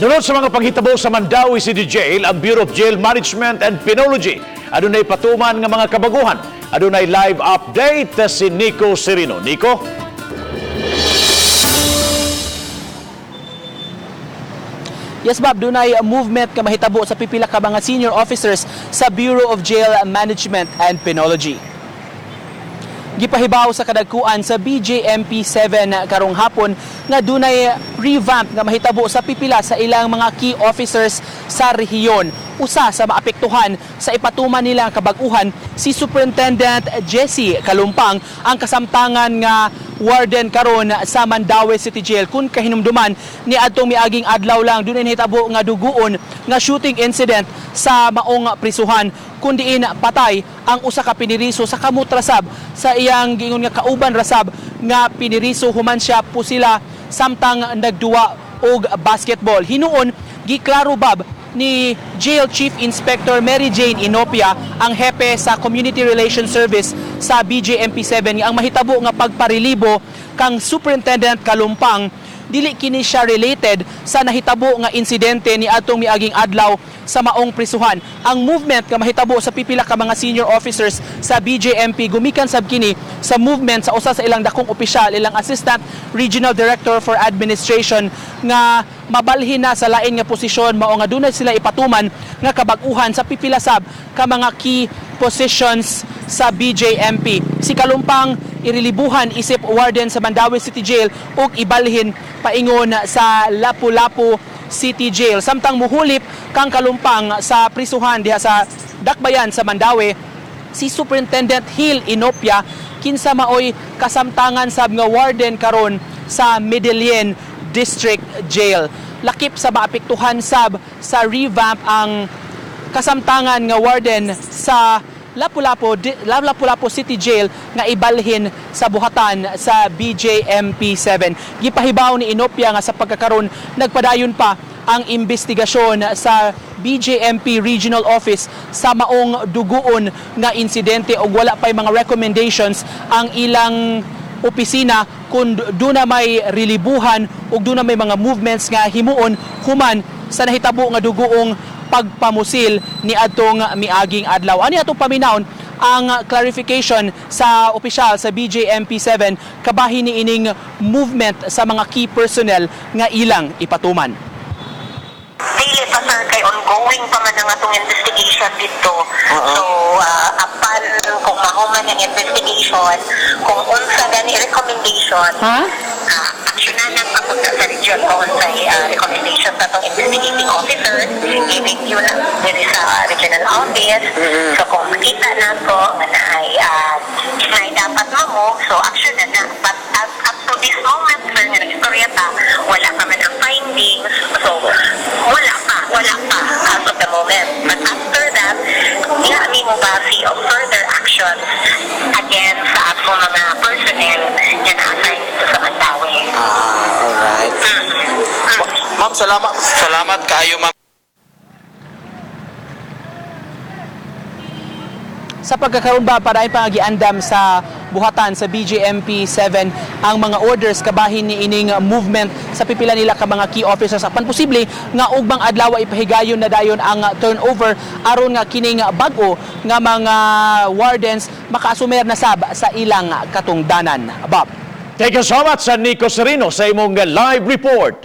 Nunod sa mga panghitabo sa Mandawi City Jail, ang Bureau of Jail Management and Penology adunay patuman nga mga kabaguhan. Adunay live update si Nico Serino. Nico? Yes, Bob, dunay movement ka mahitabo sa pipila ka mga senior officers sa Bureau of Jail Management and Penology. Gipahibaw sa kadagkuan sa BJMP7 karong hapon nga dunay revamp nga mahitabo sa pipila sa ilang mga key officers sa rehiyon. Usa sa maapektuhan sa ipatuman nilang kabaguhan si Superintendent Jessie Kalumpang, ang kasamtangan nga warden karon sa Mandawi City Jail. Kung kahinumduman ni adtong miaging adlaw lang dunay nahitabo nga duguon nga shooting incident sa maong prisuhan, kun diin patay ang usa ka piniriso sa kamot rasab sa iyang giingon nga kauban rasab nga piniriso human siya po sila samtang nagduwa og basketball. Hinuon giklaro, Bob, ni Jail Chief Inspector Mary Jane Inopia, ang hepe sa Community Relations Service sa BJMP7, nga ang mahitabo nga pagparelibo kang Superintendent Kalumpang dili kini siya related sa nahitabo nga insidente ni atong miaging adlaw sa maong prisuhan. Ang movement nga mahitabo sa pipila ka mga senior officers sa BJMP gumikan sab kini sa movement sa usa sa ilang dakong opisyal, ilang Assistant Regional Director for Administration, nga mabalhin na sa lain nga posisyon mao nga dunay sila ipatuman nga kabag-uhan sa pipila sab ka mga key positions sa BJMP. Si Kalumpang irilibuhan isip warden sa Mandawi City Jail ug ibalhin paingon sa Lapu-Lapu City Jail. Samtang muhulip kang Kalumpang sa prisuhan diha sa Dakbayan sa Mandawi, si Superintendent Hill Inopia kinsa maoy kasamtangan sab nga warden karon sa Medellin District Jail. Lakip sa maapektuhan sab sa revamp ang kasamtangan nga warden sa Lapu-Lapu City Jail nga ibalhin sa buhatan sa BJMP7. Gipahibaw ni Inopia nga sa pagkakaron nagpadayon pa ang investigasyon sa BJMP Regional Office sa maong duguon nga insidente ug wala pay mga recommendations ang ilang opisina kung doon na may relibuhan ug doon na may mga movements nga himuon human sa nahitabo nga duguong pagpamusil ni adtong miaging adlaw. Ani atong paminawon ang clarification sa opisyal sa BJMP7 kabahin ni ining movement sa mga key personnel nga ilang ipatuman. Dili pa, sir, kay ongoing pa man ang atong investigation dito. So, apan kung mahuman ang investigation, kung unsa gani recommendation, aksyonanan pa kung sa region kung unsa recommendation sa atong investigating officers, i-review na diri sa regional office. So, kung makita na ko na dapat mo, so aksyonan na. But up to this moment, sir, nga nag-istorya pa, wala pa man ang findings. So, wala pa as of the moment. But after that, hindi mo base of further actions against sa atong mga personnel na na-assign dito sa Mandawi. Alright. Ma'am, salamat kayo, ma'am. Sa pagkakaroon ba para pangagiandam sa buhatan sa BJMP7 ang mga orders kabahin ni ining movement sa pipila nila ka mga key officers, apan posible nga ugbang adlaw ipahigayon na dayon ang turnover aron nga kining bag-o nga mga wardens makaasumer na sab sa ilang katungdanan. Bob. Thank you so much, Nico Serino, sa imong live report.